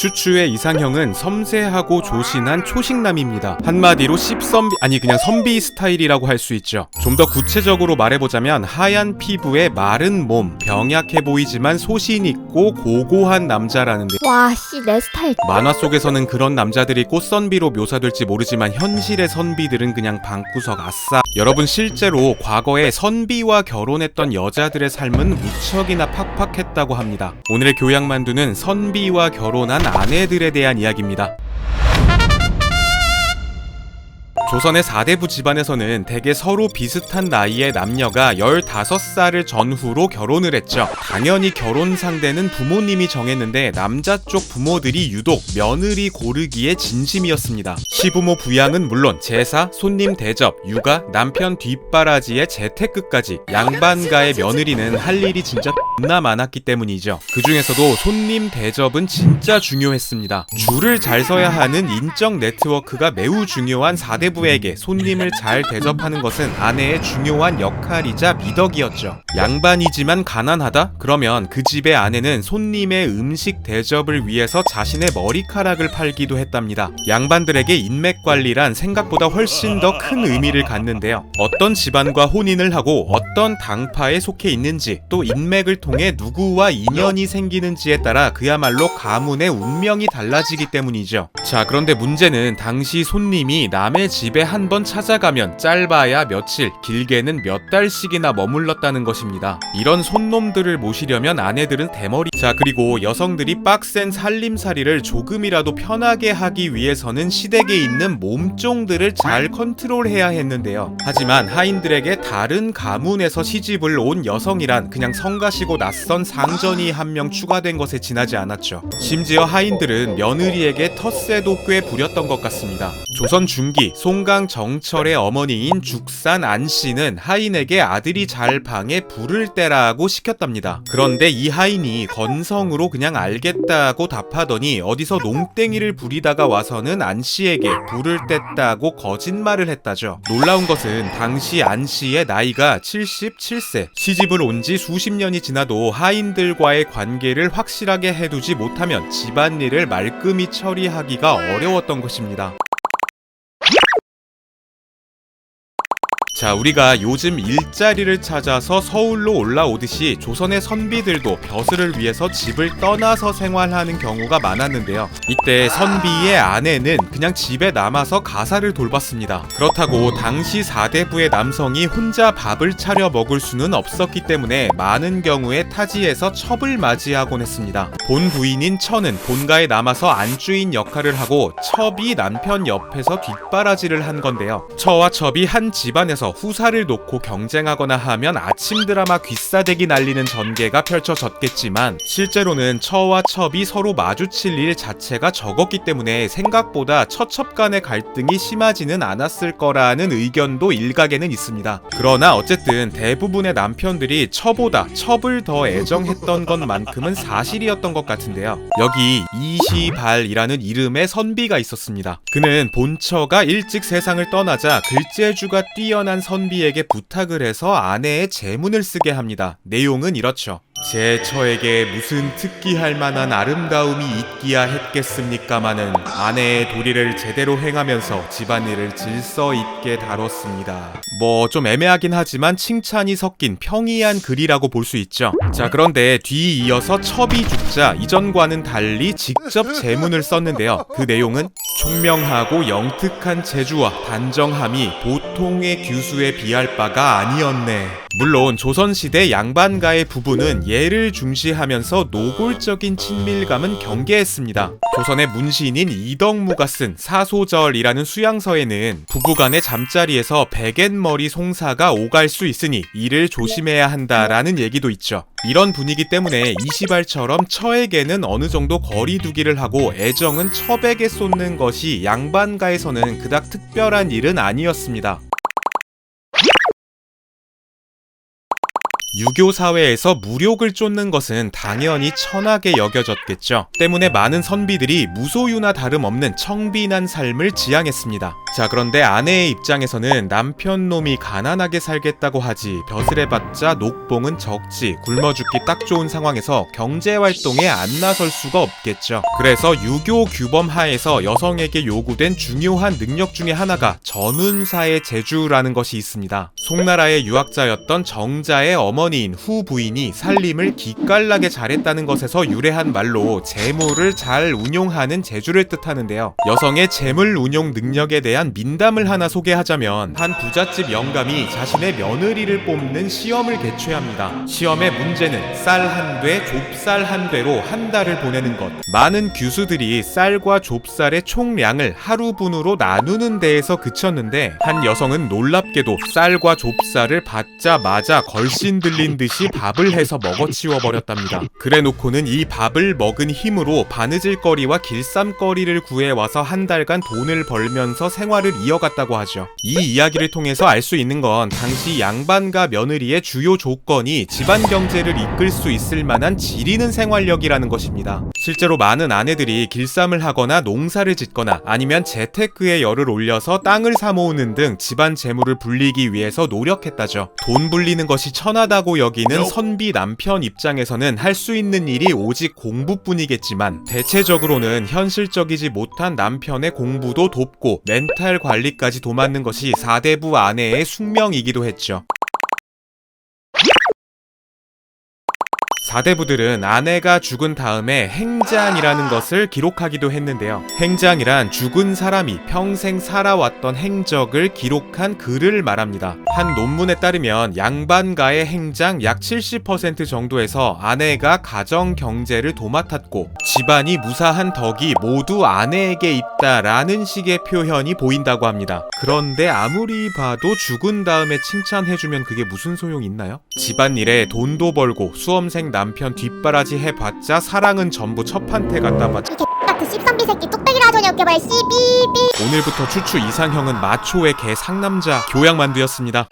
추추의 이상형은 섬세하고 조신한 초식남입니다. 한마디로 씹선비 그냥 선비 스타일이라고 할 수 있죠. 좀 더 구체적으로 말해보자면 하얀 피부에 마른 몸, 병약해 보이지만 소신 있고 고고한 남자라는데, 와, 씨, 내 스타일. 만화 속에서는 그런 남자들이 꽃선비로 묘사될지 모르지만 현실의 선비들은 그냥 방구석 아싸. 여러분, 실제로 과거에 선비와 결혼했던 여자들의 삶은 무척이나 팍팍했다고 합니다. 오늘의 교양만두는 선비와 결혼한 아내들에 대한 이야기입니다. 조선의 4대부 집안에서는 대개 서로 비슷한 나이의 남녀가 15살을 전후로 결혼을 했죠. 당연히 결혼 상대는 부모님이 정했는데 남자 쪽 부모들이 유독 며느리 고르기에 진심이었습니다. 시부모 부양은 물론 제사, 손님 대접, 육아, 남편 뒷바라지의 재테크까지 양반가의 며느리는 할 일이 진짜 겁나 많았기 때문이죠. 그 중에서도 손님 대접은 진짜 중요했습니다. 줄을 잘 서야 하는 인적 네트워크가 매우 중요한 4대부 에게 손님을 잘 대접하는 것은 아내의 중요한 역할이자 미덕이었죠. 양반이지만 가난하다? 그러면 그 집의 아내는 손님의 음식 대접을 위해서 자신의 머리카락을 팔기도 했답니다. 양반들에게 인맥 관리란 생각보다 훨씬 더 큰 의미를 갖는데요. 어떤 집안과 혼인을 하고 어떤 당파에 속해 있는지, 또 인맥을 통해 누구와 인연이 생기는지에 따라 그야말로 가문의 운명이 달라지기 때문이죠. 자, 그런데 문제는 당시 손님이 남의 집에 한 번 찾아가면 짧아야 며칠, 길게는 몇 달씩이나 머물렀다는 것입니다. 이런 손놈들을 모시려면 아내들은 대머리. 자, 그리고 여성들이 빡센 살림살이를 조금이라도 편하게 하기 위해서는 시댁에 있는 몸종들을 잘 컨트롤해야 했는데요. 하지만 하인들에게 다른 가문에서 시집을 온 여성이란 그냥 성가시고 낯선 상전이 한 명 추가된 것에 지나지 않았죠. 심지어 하인들은 며느리에게 텃세도 꽤 부렸던 것 같습니다. 조선 중기 송강 정철의 어머니인 죽산 안씨는 하인에게 아들이 잘 방에 불을 떼라고 시켰답니다. 그런데 이 하인이 건성으로 그냥 알겠다고 답하더니 어디서 농땡이를 부리다가 와서는 안씨에게 불을 뗐다고 거짓말을 했다죠. 놀라운 것은 당시 안씨의 나이가 77세, 시집을 온 지 수십 년이 지나도 하인들과의 관계를 확실하게 해두지 못하면 집안일을 말끔히 처리하기가 어려웠던 것입니다. 자, 우리가 요즘 일자리를 찾아서 서울로 올라오듯이 조선의 선비들도 벼슬을 위해서 집을 떠나서 생활하는 경우가 많았는데요. 이때 선비의 아내는 그냥 집에 남아서 가사를 돌봤습니다. 그렇다고 당시 4대부의 남성이 혼자 밥을 차려 먹을 수는 없었기 때문에 많은 경우에 타지에서 첩을 맞이하곤 했습니다. 본 부인인 처는 본가에 남아서 안주인 역할을 하고 첩이 남편 옆에서 뒷바라지를 한 건데요. 처와 첩이 한 집안에서 후사를 놓고 경쟁하거나 하면 아침 드라마 귀싸대기 날리는 전개가 펼쳐졌겠지만, 실제로는 처와 첩이 서로 마주칠 일 자체가 적었기 때문에 생각보다 처첩 간의 갈등이 심하지는 않았을 거라는 의견도 일각에는 있습니다. 그러나 어쨌든 대부분의 남편들이 처보다 첩을 더 애정했던 것만큼은 사실이었던 것 같은데요. 여기 이시발이라는 이름의 선비가 있었습니다. 그는 본처가 일찍 세상을 떠나자 글재주가 뛰어난 선비에게 부탁을 해서 아내의 제문을 쓰게 합니다. 내용은 이렇죠. 제 처에게 무슨 특기할 만한 아름다움이 있기야 했겠습니까마는 아내의 도리를 제대로 행하면서 집안일을 질서 있게 다뤘습니다. 뭐 좀 애매하긴 하지만 칭찬이 섞인 평이한 글이라고 볼 수 있죠. 자, 그런데 뒤이어서 첩이 죽자 이전과는 달리 직접 제문을 썼는데요. 그 내용은 총명하고 영특한 재주와 단정함이 보통의 규수에 비할 바가 아니었네. 물론 조선시대 양반가의 부부는 예를 중시하면서 노골적인 친밀감은 경계했습니다. 조선의 문시인인 이덕무가 쓴 사소절이라는 수양서에는 부부간의 잠자리에서 베갯머리 송사가 오갈 수 있으니 이를 조심해야 한다라는 얘기도 있죠. 이런 분위기 때문에 이시발처럼 처에게는 어느 정도 거리두기를 하고 애정은 첩에게 쏟는 것이 양반가에서는 그닥 특별한 일은 아니었습니다. 유교 사회에서 무력을 쫓는 것은 당연히 천하게 여겨졌겠죠. 때문에 많은 선비들이 무소유나 다름없는 청빈한 삶을 지향했습니다. 자, 그런데 아내의 입장에서는 남편 놈이 가난하게 살겠다고 하지 벼슬 해봤자 녹봉은 적지 굶어 죽기 딱 좋은 상황에서 경제활동에 안 나설 수가 없겠죠. 그래서 유교 규범 하에서 여성에게 요구된 중요한 능력 중에 하나가 전운사의 제주라는 것이 있습니다. 송나라의 유학자였던 정자의 어머니인 후 부인이 살림을 기깔나게 잘했다는 것에서 유래한 말로 재물을 잘 운용하는 재주를 뜻하는데요. 여성의 재물 운용 능력에 대한 민담을 하나 소개하자면 한 부잣집 영감이 자신의 며느리를 뽑는 시험을 개최합니다. 시험의 문제는 쌀 한 돼, 좁쌀 한 돼로 한 달을 보내는 것. 많은 규수들이 쌀과 좁쌀의 총량을 하루분으로 나누는 데에서 그쳤는데 한 여성은 놀랍게도 쌀과 좁쌀을 받자마자 걸신 들린 듯이 밥을 해서 먹어치워 버렸답니다. 그래놓고는 이 밥을 먹은 힘으로 바느질거리와 길쌈거리를 구해와서 한 달간 돈을 벌면서 생활을 이어갔다고 하죠. 이 이야기를 통해서 알 수 있는 건 당시 양반과 며느리의 주요 조건이 집안 경제를 이끌 수 있을 만한 지리는 생활력이라는 것입니다. 실제로 많은 아내들이 길쌈을 하거나 농사를 짓거나 아니면 재테크에 열을 올려서 땅을 사모으는 등 집안 재물을 불리기 위해서 노력했다죠. 돈 불리는 것이 천하다고 여기는 선비 남편 입장에서는 할 수 있는 일이 오직 공부뿐이겠지만 대체적으로는 현실적이지 못한 남편의 공부도 돕고 멘탈 관리까지 도맡는 것이 사대부 아내의 숙명이기도 했죠. 사대부들은 아내가 죽은 다음에 행장이라는 것을 기록하기도 했는데요. 행장이란 죽은 사람이 평생 살아왔던 행적을 기록한 글을 말합니다. 한 논문에 따르면 양반가의 행장 약 70% 정도에서 아내가 가정 경제를 도맡았고 집안이 무사한 덕이 모두 아내에게 있다라는 식의 표현이 보인다고 합니다. 그런데 아무리 봐도 죽은 다음에 칭찬해주면 그게 무슨 소용이 있나요? 집안일에 돈도 벌고 수험생 남편 뒷바라지 해봤자 사랑은 전부 첫판테 갖다 받. 그 씹선비 새끼 뚝배기를 하더니 웃겨봐요. 씨삐삐. 오늘부터 추추 이상형은 마초의 개 상남자 교양만두였습니다.